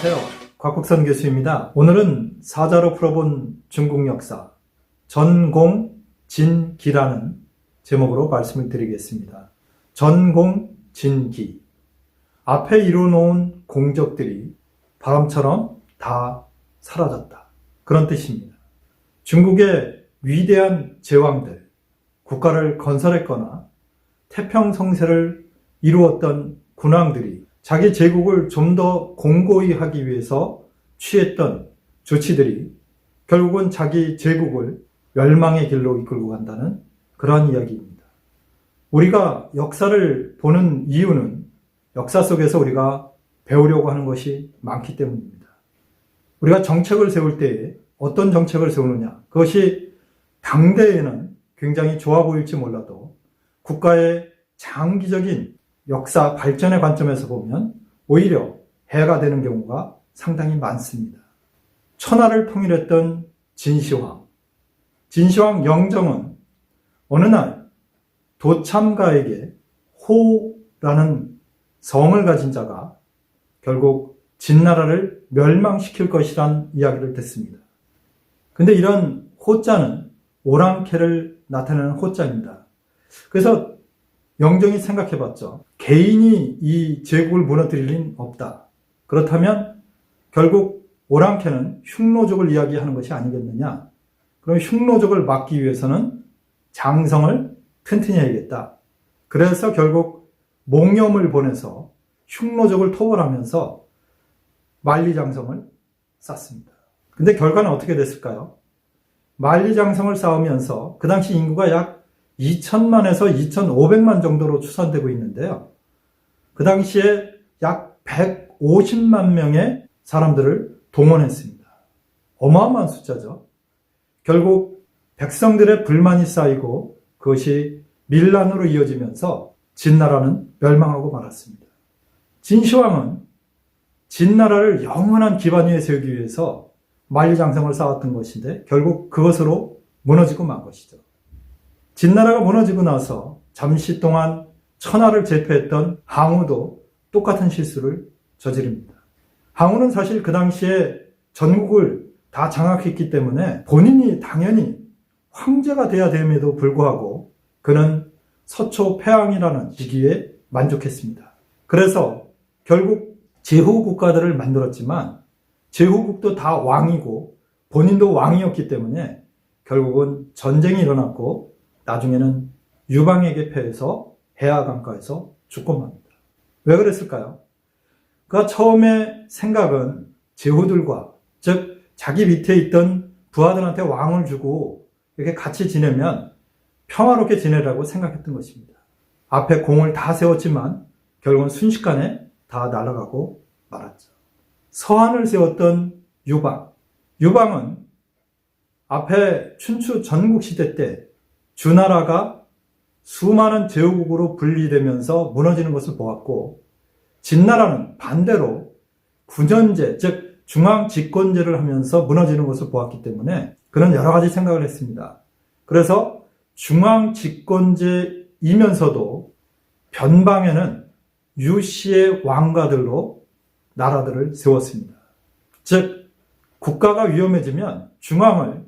안녕하세요. 곽국선 교수입니다. 오늘은 사자로 풀어본 중국 역사 전공진기라는 제목으로 말씀을 드리겠습니다. 전공진기. 앞에 이루어놓은 공적들이 바람처럼 다 사라졌다. 그런 뜻입니다. 중국의 위대한 제왕들, 국가를 건설했거나 태평성세를 이루었던 군왕들이 자기 제국을 좀 더 공고히 하기 위해서 취했던 조치들이 결국은 자기 제국을 멸망의 길로 이끌고 간다는 그러한 이야기입니다. 우리가 역사를 보는 이유는 역사 속에서 우리가 배우려고 하는 것이 많기 때문입니다. 우리가 정책을 세울 때에 어떤 정책을 세우느냐, 그것이 당대에는 굉장히 좋아 보일지 몰라도 국가의 장기적인 역사 발전의 관점에서 보면 오히려 해가 되는 경우가 상당히 많습니다. 천하를 통일했던 진시황 영정은 어느 날 도참가에게 호라는 성을 가진 자가 결국 진나라를 멸망시킬 것이란 이야기를 듣습니다. 근데 이런 호자는 오랑캐를 나타내는 호자입니다. 그래서 영정이 생각해봤죠. 개인이 이 제국을 무너뜨릴 리는 없다. 그렇다면 결국 오랑캐는 흉노족을 이야기하는 것이 아니겠느냐. 그럼 흉노족을 막기 위해서는 장성을 튼튼히 해야겠다. 그래서 결국 몽염을 보내서 흉노족을 토벌하면서 만리장성을 쌓습니다. 근데 결과는 어떻게 됐을까요? 만리장성을 쌓으면서 그 당시 인구가 약 2천만에서 2,500만 정도로 추산되고 있는데요. 그 당시에 약 150만 명의 사람들을 동원했습니다. 어마어마한 숫자죠. 결국 백성들의 불만이 쌓이고 그것이 밀란으로 이어지면서 진나라는 멸망하고 말았습니다. 진시황은 진나라를 영원한 기반 위에 세우기 위해서 만리장성을 쌓았던 것인데 결국 그것으로 무너지고 만 것이죠. 진나라가 무너지고 나서 잠시 동안 천하를 제패했던 항우도 똑같은 실수를 저지릅니다. 항우는 사실 그 당시에 전국을 다 장악했기 때문에 본인이 당연히 황제가 돼야 됨에도 불구하고 그는 서초 폐왕이라는 직위에 만족했습니다. 그래서 결국 제후국가들을 만들었지만 제후국도 다 왕이고 본인도 왕이었기 때문에 결국은 전쟁이 일어났고 나중에는 유방에게 패해서 해하강가에서 죽고 맙니다. 왜 그랬을까요? 그가 처음에 생각은 제후들과 즉 자기 밑에 있던 부하들한테 왕을 주고 이렇게 같이 지내면 평화롭게 지내라고 생각했던 것입니다. 앞에 공을 다 세웠지만 결국은 순식간에 다 날아가고 말았죠. 서한을 세웠던 유방은 앞에 춘추 전국시대 때 주나라가 수많은 제후국으로 분리되면서 무너지는 것을 보았고 진나라는 반대로 군현제 즉 중앙집권제를 하면서 무너지는 것을 보았기 때문에 그는 여러 가지 생각을 했습니다. 그래서 중앙집권제이면서도 변방에는 유씨의 왕가들로 나라들을 세웠습니다. 즉 국가가 위험해지면 중앙을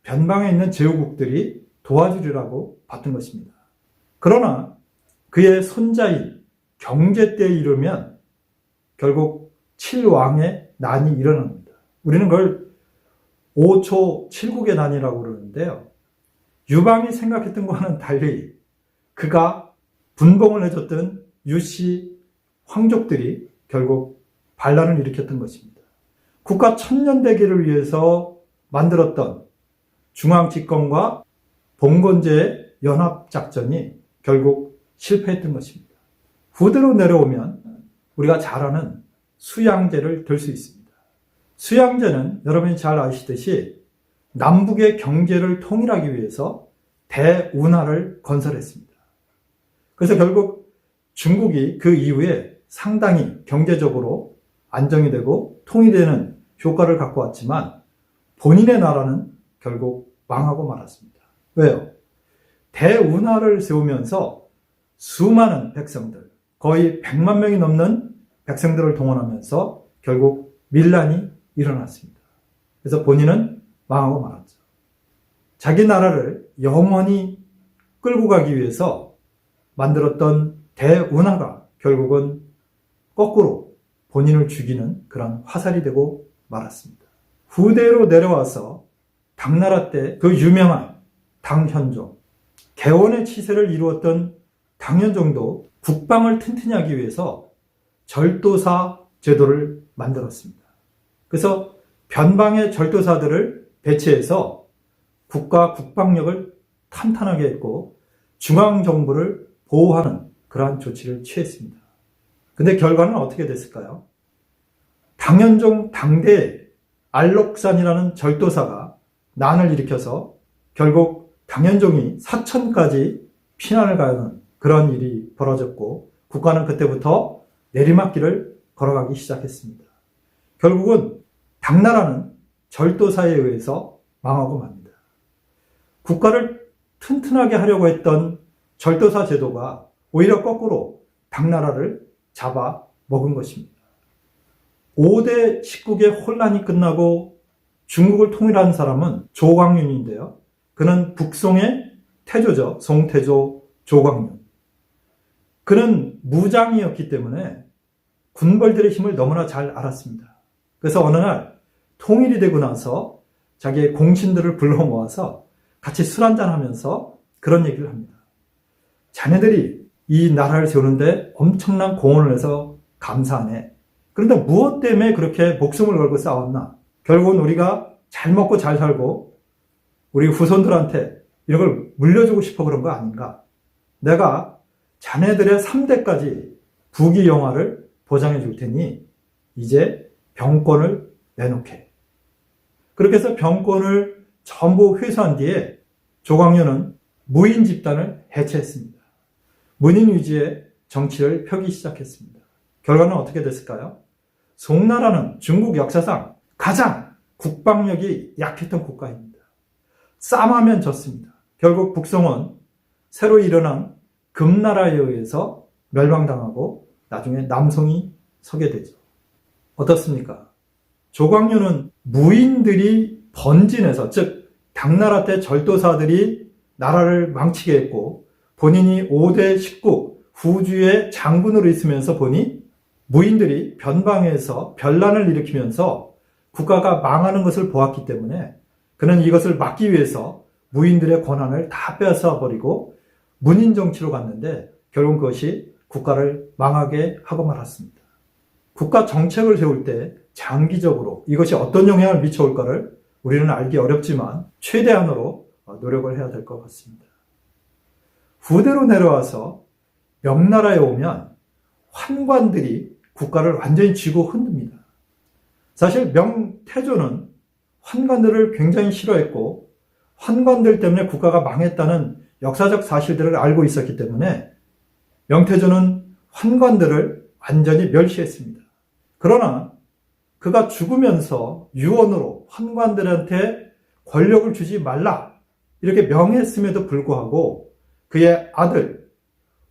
변방에 있는 제후국들이 도와주리라고 봤던 것입니다. 그러나 그의 손자인 경제 때에 이르면 결국 칠왕의 난이 일어납니다. 우리는 그걸 5초 7국의 난이라고 그러는데요. 유방이 생각했던 것과는 달리 그가 분봉을 해줬던 유씨 황족들이 결국 반란을 일으켰던 것입니다. 국가 천년대계를 위해서 만들었던 중앙집권과 봉건제의 연합작전이 결국 실패했던 것입니다. 후대로 내려오면 우리가 잘 아는 수양제를 들 수 있습니다. 수양제는 여러분이 잘 아시듯이 남북의 경제를 통일하기 위해서 대운하를 건설했습니다. 그래서 결국 중국이 그 이후에 상당히 경제적으로 안정이 되고 통일되는 효과를 갖고 왔지만 본인의 나라는 결국 망하고 말았습니다. 왜요? 대운하를 세우면서 수많은 백성들, 거의 100만 명이 넘는 백성들을 동원하면서 결국 밀란이 일어났습니다. 그래서 본인은 망하고 말았죠. 자기 나라를 영원히 끌고 가기 위해서 만들었던 대운하가 결국은 거꾸로 본인을 죽이는 그런 화살이 되고 말았습니다. 후대로 내려와서 당나라 때 그 유명한 당현종, 개원의 치세를 이루었던 당현종도 국방을 튼튼히 하기 위해서 절도사 제도를 만들었습니다. 그래서 변방의 절도사들을 배치해서 국가 국방력을 탄탄하게 했고 중앙정부를 보호하는 그러한 조치를 취했습니다. 근데 결과는 어떻게 됐을까요? 당현종 당대에 알록산이라는 절도사가 난을 일으켜서 결국 당현종이 사천까지 피난을 가는 그런 일이 벌어졌고 국가는 그때부터 내리막길을 걸어가기 시작했습니다. 결국은 당나라는 절도사에 의해서 망하고 맙니다. 국가를 튼튼하게 하려고 했던 절도사 제도가 오히려 거꾸로 당나라를 잡아 먹은 것입니다. 5대 19개 혼란이 끝나고 중국을 통일한 사람은 조광윤인데요. 그는 북송의 태조죠. 송태조 조광윤. 그는 무장이었기 때문에 군벌들의 힘을 너무나 잘 알았습니다. 그래서 어느 날 통일이 되고 나서 자기의 공신들을 불러 모아서 같이 술 한잔 하면서 그런 얘기를 합니다. 자네들이 이 나라를 세우는데 엄청난 공헌을 해서 감사하네. 그런데 무엇 때문에 그렇게 목숨을 걸고 싸웠나? 결국은 우리가 잘 먹고 잘 살고 우리 후손들한테 이런 걸 물려주고 싶어 그런 거 아닌가? 내가 자네들의 3대까지 부귀영화를 보장해 줄 테니 이제 병권을 내놓게. 그렇게 해서 병권을 전부 회수한 뒤에 조광윤은 무인 집단을 해체했습니다. 문인 위주의 정치를 펴기 시작했습니다. 결과는 어떻게 됐을까요? 송나라는 중국 역사상 가장 국방력이 약했던 국가입니다. 싸움하면 졌습니다. 결국 북송은 새로 일어난 금나라에 의해서 멸망당하고 나중에 남송이 서게 되죠. 어떻습니까? 조광윤은 무인들이 번진해서, 즉 당나라 때 절도사들이 나라를 망치게 했고 본인이 5대 19 후주의 장군으로 있으면서 보니 무인들이 변방에서 변란을 일으키면서 국가가 망하는 것을 보았기 때문에 그는 이것을 막기 위해서 무인들의 권한을 다 빼앗아버리고 문인 정치로 갔는데 결국 그것이 국가를 망하게 하고 말았습니다. 국가 정책을 세울 때 장기적으로 이것이 어떤 영향을 미쳐올까를 우리는 알기 어렵지만 최대한으로 노력을 해야 될 것 같습니다. 후대로 내려와서 명나라에 오면 환관들이 국가를 완전히 쥐고 흔듭니다. 사실 명태조는 환관들을 굉장히 싫어했고 환관들 때문에 국가가 망했다는 역사적 사실들을 알고 있었기 때문에 명태조는 환관들을 완전히 멸시했습니다. 그러나 그가 죽으면서 유언으로 환관들한테 권력을 주지 말라 이렇게 명했음에도 불구하고 그의 아들,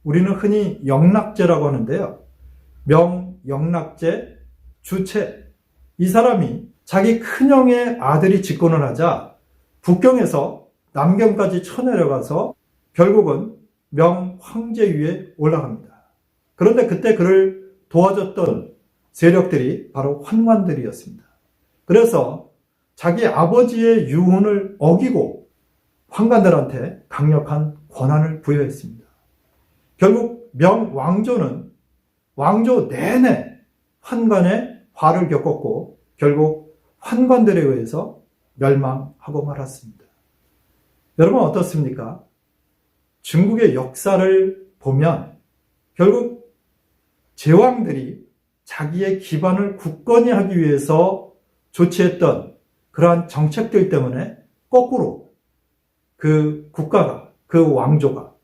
우리는 흔히 영락제라고 하는데요. 영락제 주체, 이 사람이 자기 큰형의 아들이 집권을 하자 북경에서 남경까지 쳐내려가서 결국은 명황제 위에 올라갑니다. 그런데 그때 그를 도와줬던 세력들이 바로 환관들이었습니다. 그래서 자기 아버지의 유언을 어기고 환관들한테 강력한 권한을 부여했습니다. 결국 명왕조는 왕조 내내 환관의 화를 겪었고 결국 환관들에 의해서 멸망하고 말았습니다. 여러분 어떻습니까? 중국의 역사를 보면 결국 제왕들이 자기의 기반을 굳건히 하기 위해서 조치했던 그러한 정책들 때문에 거꾸로 그 국가가, 그 왕조가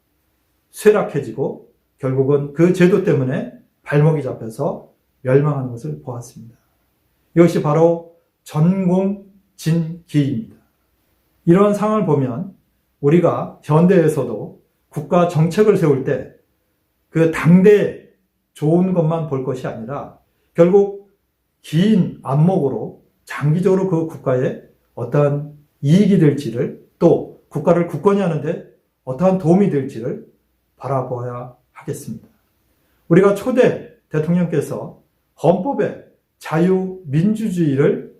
쇠락해지고 결국은 그 제도 때문에 발목이 잡혀서 멸망하는 것을 보았습니다. 이것이 바로 전공진기입니다. 이러한 상황을 보면 우리가 현대에서도 국가 정책을 세울 때 그 당대의 좋은 것만 볼 것이 아니라 결국 긴 안목으로 장기적으로 그 국가에 어떠한 이익이 될지를, 또 국가를 굳건히 하는데 어떠한 도움이 될지를 바라봐야 하겠습니다. 우리가 초대 대통령께서 헌법에 자유민주주의를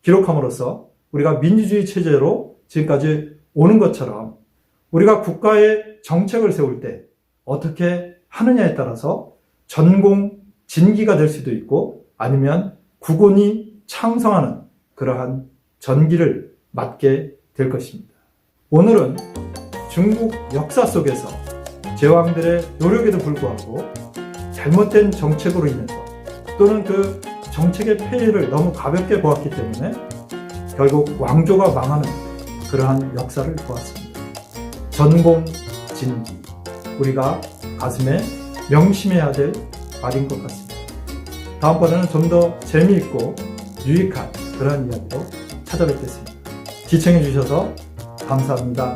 기록함으로써 우리가 민주주의 체제로 지금까지 오는 것처럼 우리가 국가의 정책을 세울 때 어떻게 하느냐에 따라서 전공진기가 될 수도 있고 아니면 국온이 창성하는 그러한 전기를 맞게 될 것입니다. 오늘은 중국 역사 속에서 제왕들의 노력에도 불구하고 잘못된 정책으로 인해서 또는 그 정책의 폐해를 너무 가볍게 보았기 때문에 결국 왕조가 망하는 그러한 역사를 보았습니다. 전공진기, 우리가 가슴에 명심해야 될 말인 것 같습니다. 다음번에는 좀 더 재미있고 유익한 그러한 이야기로 찾아뵙겠습니다. 시청해 주셔서 감사합니다.